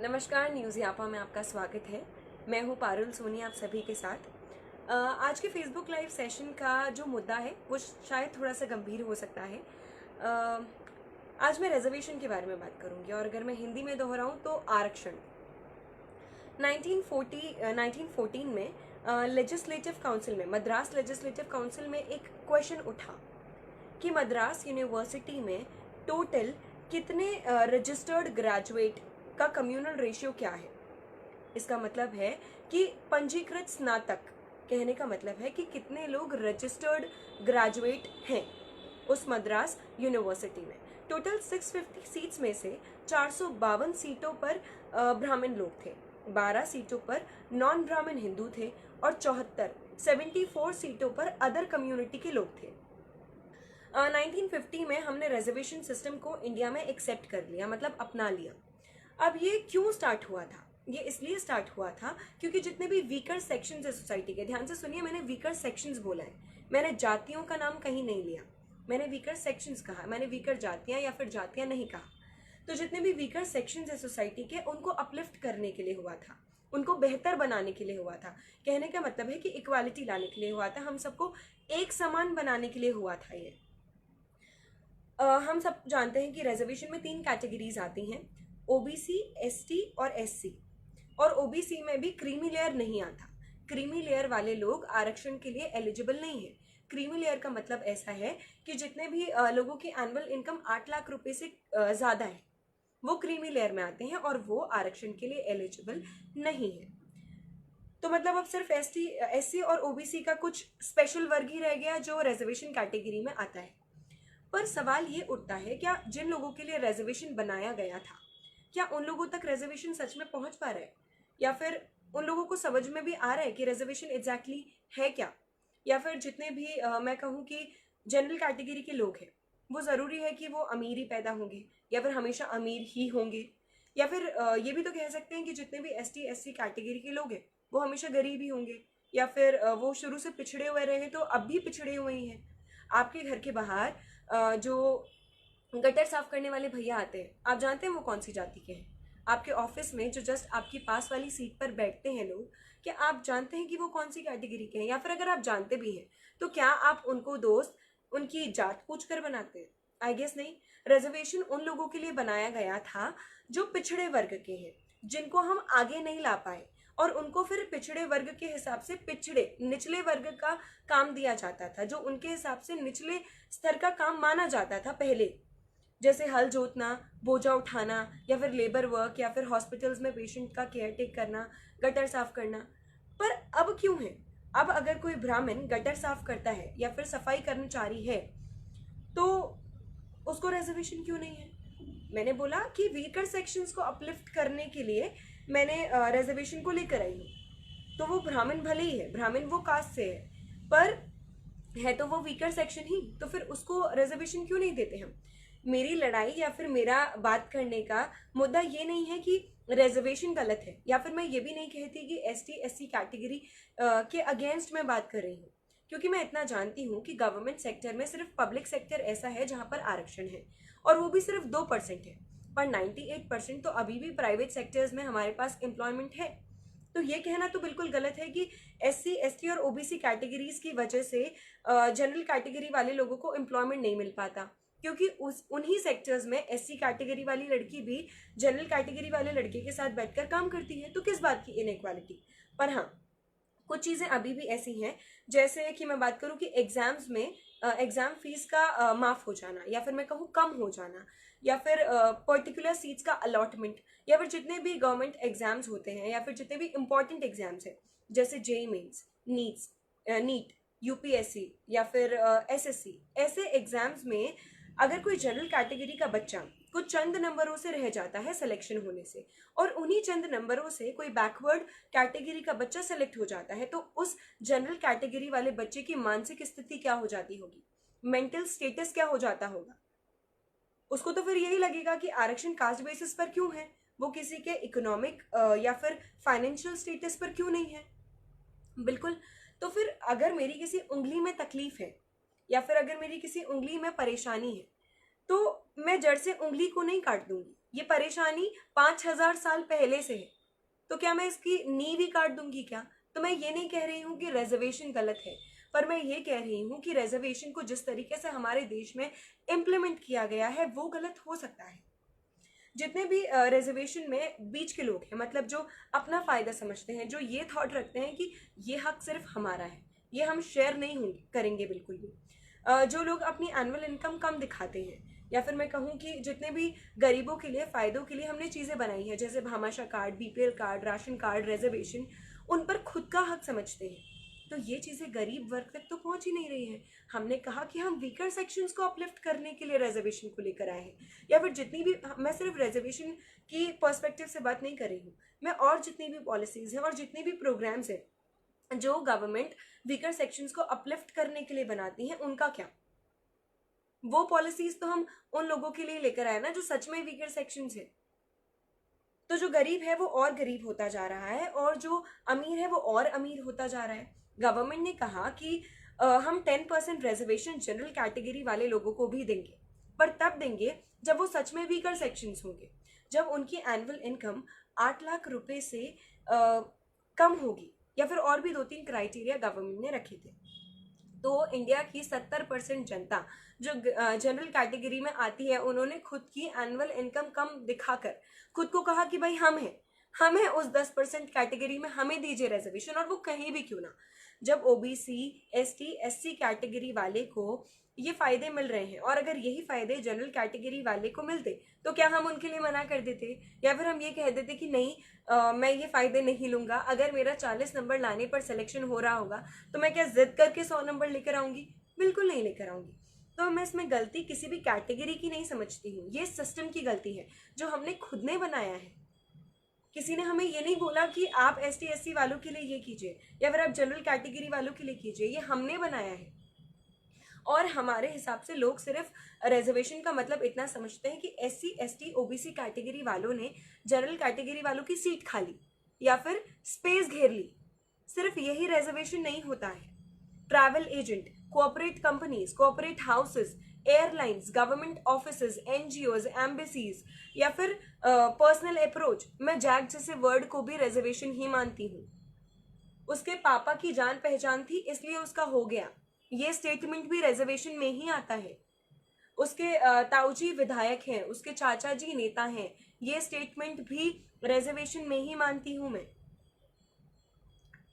नमस्कार, न्यूज़ यापा में आपका स्वागत है। मैं हूँ पारुल सोनी आप सभी के साथ। आज के फेसबुक लाइव सेशन का जो मुद्दा है वो शायद थोड़ा सा गंभीर हो सकता है। आज मैं रिजर्वेशन के बारे में बात करूँगी और अगर मैं हिंदी में दोहराऊँ तो आरक्षण। 1914 में लेजिस्लेटिव काउंसिल में, मद्रास लेजिस्लेटिव काउंसिल में एक क्वेश्चन उठा कि मद्रास यूनिवर्सिटी में टोटल कितने रजिस्टर्ड ग्रेजुएट का कम्युनल रेशियो क्या है। इसका मतलब है कि पंजीकृत स्नातक, कहने का मतलब है कि कितने लोग रजिस्टर्ड ग्रेजुएट हैं उस मद्रास यूनिवर्सिटी में। टोटल 650 सीट्स में से 452 सीटों पर ब्राह्मण लोग थे, 12 सीटों पर नॉन ब्राह्मण हिंदू थे और 74 सीटों पर अदर कम्युनिटी के लोग थे। 1950 में हमने रिजर्वेशन सिस्टम को इंडिया में एक्सेप्ट कर लिया, मतलब अपना लिया। अब ये क्यों स्टार्ट हुआ था? ये इसलिए स्टार्ट हुआ था क्योंकि जितने भी वीकर सेक्शंस है सोसाइटी के, ध्यान से सुनिए, मैंने वीकर सेक्शंस बोला है, मैंने जातियों का नाम कहीं नहीं लिया, मैंने वीकर सेक्शंस कहा, मैंने वीकर जातियां या फिर जातियां नहीं कहा। तो जितने भी वीकर सेक्शंस है सोसाइटी के, उनको अपलिफ्ट करने के लिए हुआ था, उनको बेहतर बनाने के लिए हुआ था। कहने का मतलब है कि इक्वालिटी लाने के लिए हुआ था, हम सबको एक समान बनाने के लिए हुआ था ये। हम सब जानते हैं कि रिजर्वेशन में 3 कैटेगरीज आती हैं, ओबीसी, एसटी और एससी। और ओबीसी में भी क्रीमी लेयर नहीं आता। क्रीमी लेयर वाले लोग आरक्षण के लिए एलिजिबल नहीं है। क्रीमी लेयर का मतलब ऐसा है कि जितने भी लोगों की एनुअल इनकम 8 लाख रुपए से ज़्यादा है, वो क्रीमी लेयर में आते हैं और वो आरक्षण के लिए एलिजिबल नहीं है। तो मतलब अब सिर्फ एससी और ओबीसी का कुछ स्पेशल वर्ग ही रह गया जो रिजर्वेशन कैटेगरी में आता है। पर सवाल ये उठता है, क्या जिन लोगों के लिए रिजर्वेशन बनाया गया था, क्या उन लोगों तक रिजर्वेशन सच में पहुंच पा रहा है, या फिर उन लोगों को समझ में भी आ रहा है कि रिजर्वेशन एग्जैक्टली है क्या? या फिर जितने भी मैं कहूँ कि जनरल कैटेगरी के लोग हैं, वो ज़रूरी है कि वो अमीर ही पैदा होंगे या फिर हमेशा अमीर ही होंगे, या फिर ये भी तो कह सकते हैं कि जितने भी एसटी एससी कैटेगरी के लोग हैं वो हमेशा गरीब ही होंगे, या फिर वो शुरू से पिछड़े हुए रहे तो अब भी पिछड़े हुए ही हैं। आपके घर के बाहर जो गटर साफ करने वाले भैया आते हैं, आप जानते हैं वो कौन सी जाति के हैं? आपके ऑफिस में जो जस्ट आपकी पास वाली सीट पर बैठते हैं लोग, क्या आप जानते हैं कि वो कौन सी कैटेगरी के हैं? या फिर अगर आप जानते भी हैं तो क्या आप उनको दोस्त उनकी जात पूछ कर बनाते हैं? आई गेस नहीं। रिजर्वेशन उन लोगों के लिए बनाया गया था जो पिछड़े वर्ग के हैं, जिनको हम आगे नहीं ला पाए, और उनको फिर पिछड़े वर्ग के हिसाब से पिछड़े निचले वर्ग का काम दिया जाता था, जो उनके हिसाब से निचले स्तर का काम माना जाता था पहले, जैसे हल जोतना, बोझा उठाना, या फिर लेबर वर्क, या फिर हॉस्पिटल्स में पेशेंट का केयर टेक करना, गटर साफ करना। पर अब क्यों है? अब अगर कोई ब्राह्मण गटर साफ करता है या फिर सफाई कर्मचारी है तो उसको रिजर्वेशन क्यों नहीं है? मैंने बोला कि वीकर सेक्शंस को अपलिफ्ट करने के लिए मैंने रिजर्वेशन को लेकर आई हूँ। तो वो ब्राह्मण भले ही है, ब्राह्मण वो कास्ट से है, पर है तो वो वीकर सेक्शन ही, तो फिर उसको रिजर्वेशन क्यों नहीं देते हम? मेरी लड़ाई या फिर मेरा बात करने का मुद्दा ये नहीं है कि रिजर्वेशन गलत है, या फिर मैं ये भी नहीं कहती कि एसटी एससी कैटेगरी के अगेंस्ट मैं बात कर रही हूँ, क्योंकि मैं इतना जानती हूँ कि गवर्नमेंट सेक्टर में सिर्फ पब्लिक सेक्टर ऐसा है जहाँ पर आरक्षण है, और वो भी सिर्फ 2% है, पर 98% तो अभी भी प्राइवेट सेक्टर्स में हमारे पास एम्प्लॉयमेंट है। तो ये कहना तो बिल्कुल गलत है कि एससी एसटी और ओबीसी कैटेगरीज की वजह से जनरल कैटेगरी वाले लोगों को एम्प्लॉयमेंट नहीं मिल पाता, क्योंकि उन्हीं सेक्टर्स में एससी कैटेगरी वाली लड़की भी जनरल कैटेगरी वाले लड़के के साथ बैठकर काम करती है, तो किस बात की इनइक्वालिटी? पर हाँ, कुछ चीज़ें अभी भी ऐसी हैं, जैसे कि मैं बात करूँ कि एग्जाम्स में एग्जाम फीस का माफ़ हो जाना, या फिर मैं कहूँ कम हो जाना, या फिर पर्टिकुलर सीट्स का अलॉटमेंट, या फिर जितने भी गवर्नमेंट एग्जाम्स होते हैं या फिर जितने भी इंपॉर्टेंट एग्जाम्स हैं, जैसे जेई मेंस, नीट, यूपीएससी या फिर एसएससी, ऐसे एग्जाम्स में अगर कोई जनरल कैटेगरी का बच्चा कुछ चंद नंबरों से रह जाता है सिलेक्शन होने से, और उन्हीं चंद नंबरों से कोई बैकवर्ड कैटेगरी का बच्चा सेलेक्ट हो जाता है, तो उस जनरल कैटेगरी वाले बच्चे की मानसिक स्थिति क्या हो जाती होगी, मेंटल स्टेटस क्या हो जाता होगा? उसको तो फिर यही लगेगा कि आरक्षण कास्ट बेसिस पर क्यों है, वो किसी के इकोनॉमिक या फिर फाइनेंशियल स्टेटस पर क्यों नहीं है? बिल्कुल। तो फिर अगर मेरी किसी उंगली में तकलीफ है, या फिर अगर मेरी किसी उंगली में परेशानी है, तो मैं जड़ से उंगली को नहीं काट दूंगी, ये परेशानी 5,000 साल पहले से है, तो क्या मैं इसकी नींव ही काट दूंगी क्या? तो मैं ये नहीं कह रही हूँ कि रिजर्वेशन गलत है, पर मैं ये कह रही हूँ कि रिजर्वेशन को जिस तरीके से हमारे देश में इम्प्लीमेंट किया गया है वो गलत हो सकता है। जितने भी रिजर्वेशन में बीच के लोग हैं, मतलब जो अपना फायदा समझते हैं, जो ये थॉट रखते हैं कि ये हक सिर्फ हमारा है, ये हम शेयर नहीं होंगे करेंगे बिल्कुल भी, जो लोग अपनी एनुअल इनकम कम दिखाते हैं, या फिर मैं कहूँ कि जितने भी गरीबों के लिए फायदों के लिए हमने चीज़ें बनाई हैं, जैसे Bhamashah card, BPL card, ration card, reservation, उन पर खुद का हक समझते हैं, तो ये चीज़ें गरीब वर्ग तक तो पहुंच ही नहीं रही हैं। हमने कहा कि हम वीकर सेक्शंस को अपलिफ्ट करने के लिए रिजर्वेशन को लेकर आए हैं, या फिर जितनी भी, मैं सिर्फ रिजर्वेशन की पर्सपेक्टिव से बात नहीं कर रही हूँ, मैं और जितनी भी पॉलिसीज हैं और जितने भी प्रोग्राम्स हैं जो गवर्नमेंट वीकर सेक्शंस को अपलिफ्ट करने के लिए बनाती हैं, उनका क्या? वो पॉलिसीज तो हम उन लोगों के लिए लेकर आए ना जो सच में वीकर सेक्शंस है। तो जो गरीब है वो और गरीब होता जा रहा है और जो अमीर है वो और अमीर होता जा रहा है। गवर्नमेंट ने कहा कि हम 10% रिजर्वेशन जनरल कैटेगरी वाले लोगों को भी देंगे, पर तब देंगे जब वो सच में वीकर सेक्शंस होंगे, जब उनकी एनुअल इनकम 8 लाख रुपए से कम होगी, या फिर और भी 2-3 क्राइटेरिया गवर्नमेंट ने रखे थे। तो इंडिया की 70% जनता जो जनरल कैटेगरी में आती है, उन्होंने खुद की एनुअल इनकम कम दिखाकर खुद को कहा कि भाई हम हैं उस 10% कैटेगरी में, हमें दीजिए रिजर्वेशन, और वो कहीं भी क्यों ना। जब ओबीसी, एसटी, एससी कैटेगरी वाले को ये फायदे मिल रहे हैं, और अगर यही फायदे जनरल कैटेगरी वाले को मिलते तो क्या हम उनके लिए मना कर देते, या फिर हम ये कह देते कि नहीं मैं ये फायदे नहीं लूंगा, अगर मेरा 40 नंबर लाने पर सिलेक्शन हो रहा होगा तो मैं क्या जिद करके 100 नंबर लेकर आऊंगी? बिल्कुल नहीं लेकर आऊंगी। तो मैं इसमें गलती किसी भी कैटेगरी की नहीं समझती हूँ, ये सिस्टम की गलती है जो हमने खुद ने बनाया है। किसी ने हमें ये नहीं बोला कि आप एसटी एससी वालों के लिए ये कीजिए, या फिर आप जनरल कैटेगरी वालों के लिए कीजिए, ये हमने बनाया है। और हमारे हिसाब से लोग सिर्फ रिजर्वेशन का मतलब इतना समझते हैं कि एससी एसटी ओबीसी कैटेगरी वालों ने जनरल कैटेगरी वालों की सीट खा ली या फिर स्पेस घेर ली, सिर्फ यही रिजर्वेशन नहीं होता है। Travel agent, cooperate companies, cooperate houses, airlines, government offices, NGOs, embassies, या फिर पर्सनल अप्रोच, मैं जैक जैसे वर्ड को भी रिजर्वेशन ही मानती हूँ। उसके पापा की जान पहचान थी इसलिए उसका हो गया, ये स्टेटमेंट भी रिजर्वेशन में ही आता है। उसके ताऊजी विधायक हैं, उसके चाचा जी नेता हैं, ये स्टेटमेंट भी रिजर्वेशन में ही मानती हूं मैं।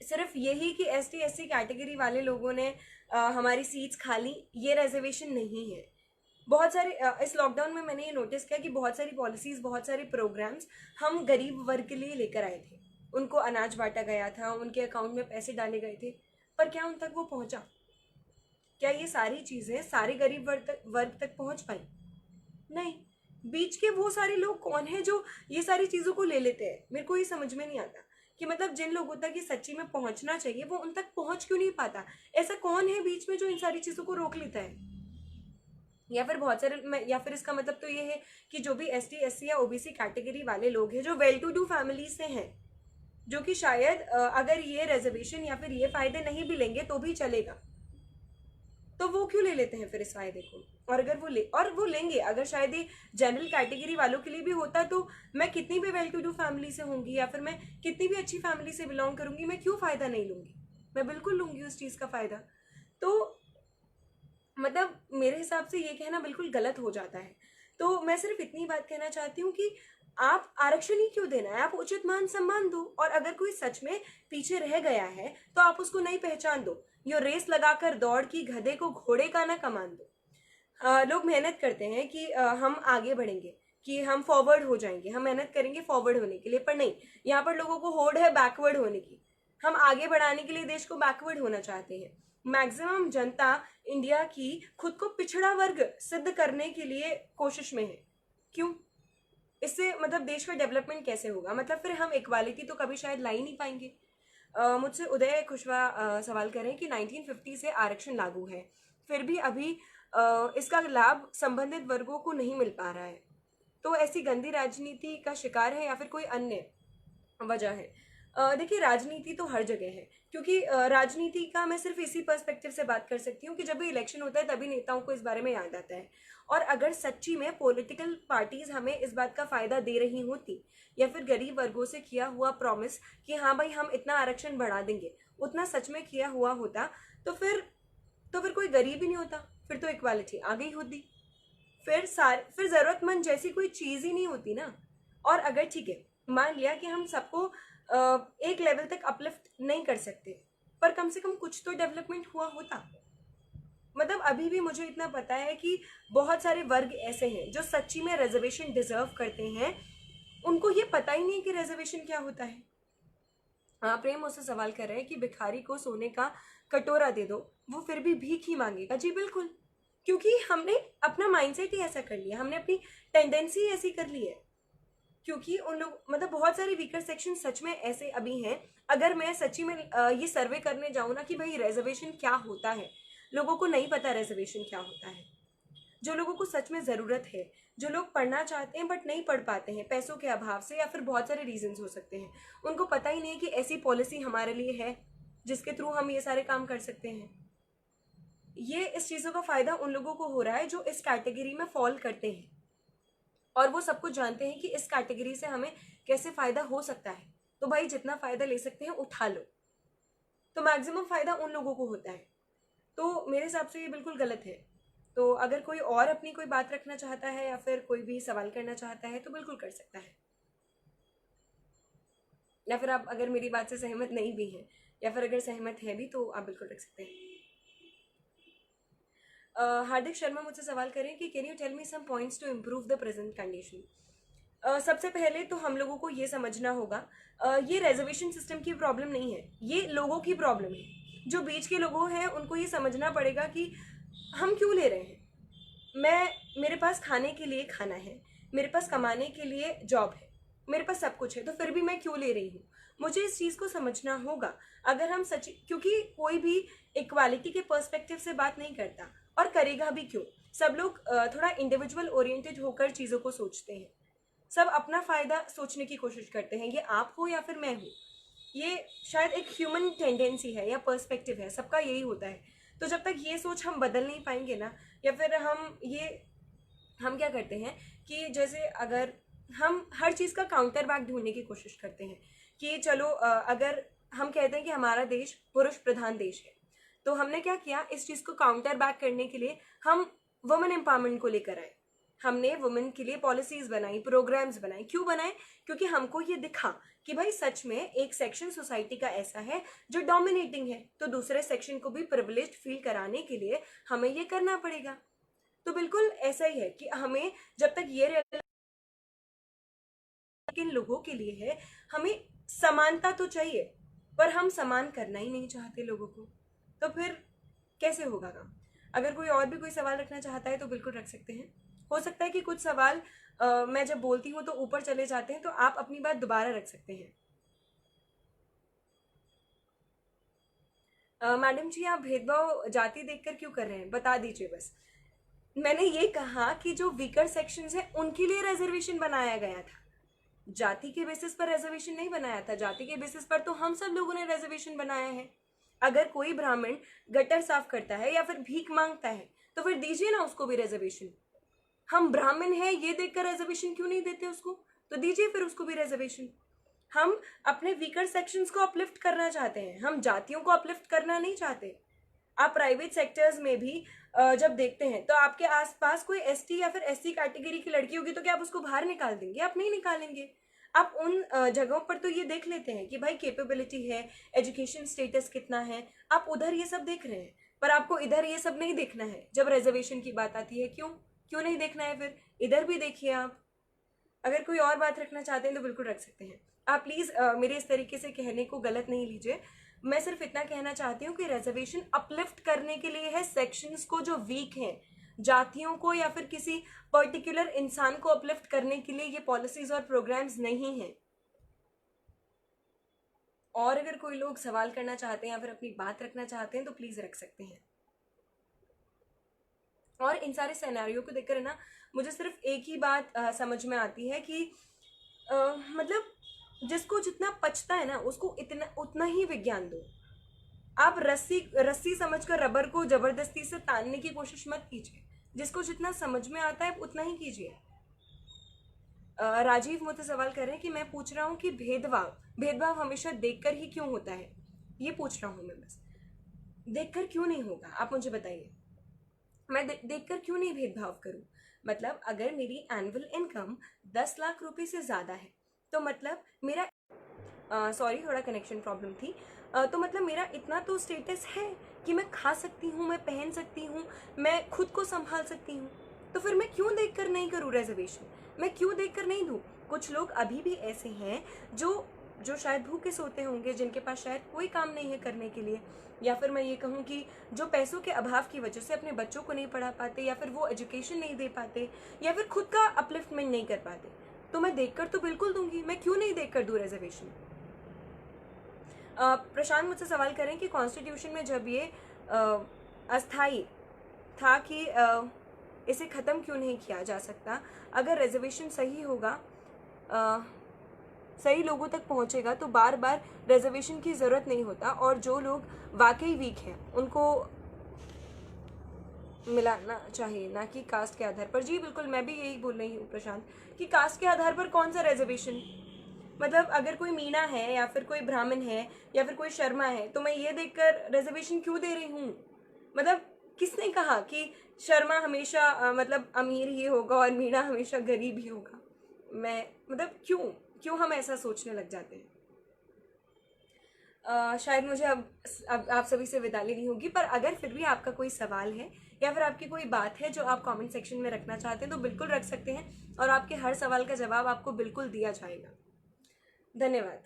सिर्फ यही कि एसटी एससी कैटेगरी वाले लोगों ने हमारी सीट्स खा ली, ये रिजर्वेशन नहीं है। बहुत सारे इस लॉकडाउन में मैंने ये नोटिस किया कि बहुत सारी पॉलिसीज, बहुत सारे प्रोग्राम्स हम गरीब वर्ग के लिए लेकर आए थे, उनको अनाज बांटा गया था, उनके अकाउंट में पैसे डाले गए थे, पर क्या उन तक वो पहुंचा? क्या ये सारी चीजें सारे गरीब वर्ग तक पहुंच पाई? नहीं। बीच के वो सारे लोग कौन है जो ये सारी चीजों को ले लेते हैं? मेरे को ये समझ में नहीं आता कि मतलब जिन लोगों तक ये सच्ची में पहुंचना चाहिए वो उन तक पहुंच क्यों नहीं पाता। ऐसा कौन है बीच में जो इन सारी चीजों को रोक लेता है? या फिर बहुत सारे, या फिर इसका मतलब तो ये है कि जो भी एसटी एससी या ओबीसी कैटेगरी वाले लोग हैं जो वेल टू डू फैमिली से हैं, जो कि शायद अगर ये रिजर्वेशन या फिर ये फायदे नहीं भी लेंगे तो भी चलेगा, तो वो क्यों ले लेते हैं फिर इस फायदे को? और अगर वो लेंगे, अगर शायद ये जनरल कैटेगरी वालों के लिए भी होता तो मैं कितनी भी वेल टू डू फैमिली से होंगी या फिर मैं कितनी भी अच्छी फैमिली से बिलोंग करूंगी, मैं क्यों फायदा नहीं लूंगी? मैं बिल्कुल लूंगी उस चीज का फायदा। तो मतलब मेरे हिसाब से ये कहना बिल्कुल गलत हो जाता है। तो मैं सिर्फ इतनी बात कहना चाहती हूँ कि आप आरक्षण ही क्यों देना है, आप उचित मान सम्मान दो, और अगर कोई सच में पीछे रह गया है तो आप उसको नई पहचान दो। यो रेस लगाकर दौड़ की गधे को घोड़े का ना कमान दो। लोग मेहनत करते हैं कि हम आगे बढ़ेंगे, कि हम फॉरवर्ड हो जाएंगे, हम मेहनत करेंगे फॉरवर्ड होने के लिए, पर नहीं, यहाँ पर लोगों को होड़ है बैकवर्ड होने की। हम आगे बढ़ाने के लिए देश को बैकवर्ड होना चाहते हैं। मैक्सिमम जनता इंडिया की खुद को पिछड़ा वर्ग सिद्ध करने के लिए कोशिश में है। क्यों? इससे मतलब देश का डेवलपमेंट कैसे होगा? मतलब फिर हम इक्वालिटी तो कभी शायद ला ही नहीं पाएंगे। मुझसे उदय कुशवाहा सवाल करें कि 1950 से आरक्षण लागू है, फिर भी अभी इसका लाभ संबंधित वर्गों को नहीं मिल पा रहा है, तो ऐसी गंदी राजनीति का शिकार है या फिर कोई अन्य वजह है? देखिए, राजनीति तो हर जगह है, क्योंकि राजनीति का मैं सिर्फ इसी पर्सपेक्टिव से बात कर सकती हूँ कि जब भी इलेक्शन होता है तभी नेताओं को इस बारे में याद आता है। और अगर सच्ची में पॉलिटिकल पार्टीज हमें इस बात का फायदा दे रही होती, या फिर गरीब वर्गों से किया हुआ प्रॉमिस कि हाँ भाई हम इतना आरक्षण बढ़ा देंगे, उतना सच में किया हुआ होता, तो फिर कोई गरीब ही नहीं होता, फिर तो इक्वालिटी आ गई होती, फिर जरूरतमंद जैसी कोई चीज ही नहीं होती ना। और अगर ठीक है, मान लिया कि हम सबको एक लेवल तक अपलिफ्ट नहीं कर सकते, पर कम से कम कुछ तो डेवलपमेंट हुआ होता। मतलब अभी भी मुझे इतना पता है कि बहुत सारे वर्ग ऐसे हैं जो सच्ची में रिजर्वेशन डिजर्व करते हैं, उनको ये पता ही नहीं कि रिजर्वेशन क्या होता है। हाँ, प्रेम मुझसे सवाल कर रहे हैं कि भिखारी को सोने का कटोरा दे दो, वो फिर भी भीख ही मांगेगा। जी बिल्कुल, क्योंकि हमने अपना माइंडसेट ही ऐसा कर लिया, हमने अपनी टेंडेंसी ऐसी कर ली है। क्योंकि उन लोग, मतलब बहुत सारे वीकर सेक्शन सच में ऐसे अभी हैं। अगर मैं सच्ची में ये सर्वे करने जाऊँ ना कि भाई रिजर्वेशन क्या होता है, लोगों को नहीं पता रिजर्वेशन क्या होता है। जो लोगों को सच में ज़रूरत है, जो लोग पढ़ना चाहते हैं बट नहीं पढ़ पाते हैं पैसों के अभाव से, या फिर बहुत सारे रीजंस हो सकते हैं, उनको पता ही नहीं है कि ऐसी पॉलिसी हमारे लिए है जिसके थ्रू हम ये सारे काम कर सकते हैं। ये इस चीज़ों का फ़ायदा उन लोगों को हो रहा है जो इस कैटेगरी में फॉल करते हैं, और वो सब कुछ जानते हैं कि इस कैटेगरी से हमें कैसे फ़ायदा हो सकता है। तो भाई जितना फ़ायदा ले सकते हैं उठा लो। तो मैक्सिमम फ़ायदा उन लोगों को होता है। तो मेरे हिसाब से ये बिल्कुल गलत है। तो अगर कोई और अपनी कोई बात रखना चाहता है या फिर कोई भी सवाल करना चाहता है तो बिल्कुल कर सकता है, या फिर आप अगर मेरी बात से सहमत नहीं भी हैं, या फिर अगर सहमत है भी तो आप बिल्कुल रख सकते हैं। हार्दिक शर्मा मुझसे सवाल करें कि can you tell me some points to improve the present condition. सबसे पहले तो हम लोगों को ये समझना होगा, ये रिजर्वेशन सिस्टम की प्रॉब्लम नहीं है, ये लोगों की प्रॉब्लम है। जो बीच के लोगों हैं उनको ये समझना पड़ेगा कि हम क्यों ले रहे हैं। मेरे पास खाने के लिए खाना है, मेरे पास कमाने के लिए जॉब है, मेरे पास सब कुछ है, तो फिर भी मैं क्यों ले रही हूँ। मुझे इस चीज़ को समझना होगा। अगर हम सच, क्योंकि कोई भी इक्वालिटी के पर्सपेक्टिव से बात नहीं करता, और करेगा भी क्यों। सब लोग थोड़ा इंडिविजुअल ओरिएंटेड होकर चीज़ों को सोचते हैं, सब अपना फ़ायदा सोचने की कोशिश करते हैं, ये आप हो या फिर मैं हूँ। ये शायद एक ह्यूमन टेंडेंसी है या पर्सपेक्टिव है, सबका यही होता है। तो जब तक ये सोच हम बदल नहीं पाएंगे ना, या फिर हम क्या करते हैं कि जैसे अगर हम हर चीज़ का काउंटर बैक ढूंढने की कोशिश करते हैं कि चलो अगर हम कहते हैं कि हमारा देश पुरुष प्रधान देश है, तो हमने क्या किया, इस चीज़ को काउंटर बैक करने के लिए हम वुमेन एम्पावरमेंट को लेकर आए। हमने वुमेन के लिए पॉलिसीज बनाई, प्रोग्राम्स बनाए। क्यों बनाए? क्योंकि हमको ये दिखा कि भाई सच में एक सेक्शन सोसाइटी का ऐसा है जो डोमिनेटिंग है, तो दूसरे सेक्शन को भी प्रिविलेज्ड फील कराने के लिए हमें ये करना पड़ेगा। तो बिल्कुल ऐसा ही है कि हमें जब तक ये किन लोगों के लिए है, हमें समानता तो चाहिए, पर हम समान करना ही नहीं चाहते लोगों को, तो फिर कैसे होगा काम। अगर कोई और भी कोई सवाल रखना चाहता है तो बिल्कुल रख सकते हैं। हो सकता है कि कुछ सवाल मैं जब बोलती हूँ तो ऊपर चले जाते हैं, तो आप अपनी बात दोबारा रख सकते हैं। मैडम जी, आप भेदभाव जाति देखकर क्यों कर रहे हैं, बता दीजिए बस। मैंने ये कहा कि जो वीकर सेक्शंस हैं उनके लिए रिजर्वेशन बनाया गया था, जाति के बेसिस पर रिजर्वेशन नहीं बनाया था। जाति के बेसिस पर तो हम सब लोगों ने रिजर्वेशन बनाया है। अगर कोई ब्राह्मण गटर साफ करता है या फिर भीख मांगता है तो फिर दीजिए ना उसको भी रिजर्वेशन। हम ब्राह्मण हैं ये देखकर रिजर्वेशन क्यों नहीं देते उसको, तो दीजिए फिर उसको भी रिजर्वेशन। हम अपने वीकर सेक्शंस को अपलिफ्ट करना चाहते हैं, हम जातियों को अपलिफ्ट करना नहीं चाहते। आप प्राइवेट सेक्टर्स में भी जब देखते हैं तो आपके आसपास कोई एसटी या फिर एससी कैटेगरी की लड़की होगी तो क्या आप उसको बाहर निकाल देंगे? आप नहीं निकालेंगे। आप उन जगहों पर तो ये देख लेते हैं कि भाई कैपेबिलिटी है, एजुकेशन स्टेटस कितना है, आप उधर ये सब देख रहे हैं, पर आपको इधर ये सब नहीं देखना है जब रिजर्वेशन की बात आती है। क्यों क्यों नहीं देखना है? फिर इधर भी देखिए आप। अगर कोई और बात रखना चाहते हैं तो बिल्कुल रख सकते हैं। आप प्लीज़ मेरे इस तरीके से कहने को गलत नहीं लीजिए। मैं सिर्फ इतना कहना चाहती हूँ कि रिजर्वेशन अपलिफ्ट करने के लिए है सेक्शंस को जो वीक हैं, जातियों को या फिर किसी पर्टिकुलर इंसान को अपलिफ्ट करने के लिए ये पॉलिसीज और प्रोग्राम्स नहीं हैं। और अगर कोई लोग सवाल करना चाहते हैं या फिर अपनी बात रखना चाहते हैं तो प्लीज़ रख सकते हैं। और इन सारे सिनेरियो को देखकर है ना, मुझे सिर्फ एक ही बात समझ में आती है कि मतलब जिसको जितना पचता है ना उसको इतना उतना ही विज्ञान दो। आप रस्सी रस्सी समझकर रबर को जबरदस्ती से तानने की कोशिश मत कीजिए। जिसको जितना समझ में आता है उतना ही कीजिए। राजीव मुझसे सवाल कर रहे हैं कि मैं पूछ रहा हूँ कि भेदभाव भेदभाव हमेशा देखकर ही क्यों होता है। ये पूछ रहा हूँ मैं, बस देखकर क्यों नहीं होगा, आप मुझे बताइए। मैं देखकर क्यों नहीं भेदभाव करूं? मतलब अगर मेरी एनुअल इनकम 10 लाख रुपए से ज़्यादा है तो मतलब मेरा सॉरी थोड़ा कनेक्शन प्रॉब्लम थी। तो मतलब मेरा इतना तो स्टेटस है कि मैं खा सकती हूँ, मैं पहन सकती हूँ, मैं खुद को संभाल सकती हूँ। तो फिर मैं क्यों देखकर नहीं करूँ रिजर्वेशन? मैं क्यों देखकर नहीं दूँ? कुछ लोग अभी भी ऐसे हैं जो जो शायद भूखे सोते होंगे, जिनके पास शायद कोई काम नहीं है करने के लिए, या फिर मैं ये कहूँ कि जो पैसों के अभाव की वजह से अपने बच्चों को नहीं पढ़ा पाते, या फिर वो एजुकेशन नहीं दे पाते, या फिर खुद का अपलिफ्टमेंट नहीं कर पाते। तो मैं देखकर तो बिल्कुल दूंगी, मैं क्यों नहीं देखकर दूँ रिजर्वेशन? प्रशांत मुझसे सवाल करें कि कॉन्स्टिट्यूशन में जब ये अस्थाई था कि इसे ख़त्म क्यों नहीं किया जा सकता? अगर रिजर्वेशन सही होगा, सही लोगों तक पहुंचेगा तो बार बार रिजर्वेशन की ज़रूरत नहीं होता, और जो लोग वाकई वीक हैं उनको मिलाना चाहिए, ना कि कास्ट के आधार पर। जी बिल्कुल, मैं भी यही बोल रही हूँ प्रशांत कि कास्ट के आधार पर कौन सा रिजर्वेशन? मतलब अगर कोई मीना है या फिर कोई ब्राह्मण है या फिर कोई शर्मा है तो मैं ये देखकर रिजर्वेशन क्यों दे रही हूँ? मतलब किसने कहा कि शर्मा हमेशा मतलब अमीर ही होगा और मीना हमेशा गरीब ही होगा? मैं मतलब क्यों क्यों हम ऐसा सोचने लग जाते हैं? शायद मुझे अब आप सभी से विदा लेनी होगी, पर अगर फिर भी आपका कोई सवाल है या फिर आपकी कोई बात है जो आप कमेंट सेक्शन में रखना चाहते हैं तो बिल्कुल रख सकते हैं, और आपके हर सवाल का जवाब आपको बिल्कुल दिया जाएगा। धन्यवाद।